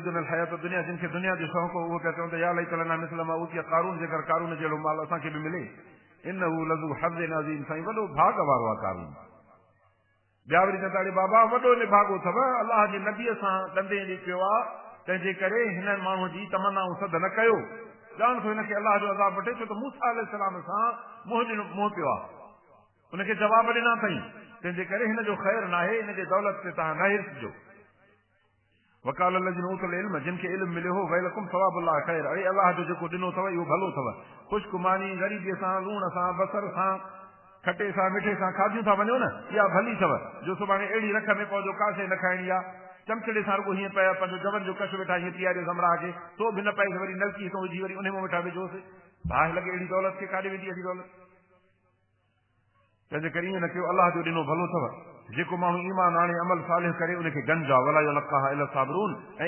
युरीदुन हयात दुनिया, जिनखे दुनिया जो शौक़ हो, उहो पिया चवंदा या लैतलना मिस्ल मा ऊतिया क़ारून, जेकर क़ारून जहिड़ो माल असांखे बि मिले। इन्नहु लज़ू हज़्ज़िन अज़ीम, साईं वॾो भाग वारो आहे क़ारून। ॿिया वरी चवंदा अड़े बाबा वॾो निभागो अथव, अलाह जे नबीअ सां ॾंदे ॾेई पियो आहे, तंहिंजे करे हिन माण्हूअ जी तमन्नाऊं सद न कयो। ॼाण थो हिनखे अलाह जो अज़ाब वठे, छो त मूसा अलैहिस्सलाम सां मोह पियो आहे, हुनखे जवाब ॾिना अथई, तंहिंजे करे हिन जो ख़ैर नाहे, हिनजे दौलत ते तव्हां न हिरिजो। वकाल लज़ीन ऊतुल इल्म, जिनखे इल्म मिलियो हो, वैलकुम सवाबुल्लाह ख़ैर, अड़े अलाह जो जेको ॾिनो अथव इहो भलो अथव। ख़ुश्क मानी ग़रीबीअ सां, लूण सां, बसर सां, खटे सां, मिठे सां खाधियूं था वञो न, इहा भली अथव। जो सुभाणे अहिड़ी रख में पवंदो कासे न खाइणी आहे, चमचड़े सां रुॻो हीअं पिया पंहिंजो जवन जो कश वेठा हीअं पीआरियो ज़मरा खे, तो बि न पए वरी नलकी हितां विझी वरी उन में वेठा विझोसि, बाहि लॻे अहिड़ी दौलत खे काॾे वेंदी अहिड़ी दौलत। तंहिंजे करे ईअं न कयो, अलाह जो ॾिनो भलो अथव। जेको माण्हू ईमान आणे अमल सालिह करे, उनखे गंज आहे, वला यलक़ाहा इल्ला साबिरून। ऐं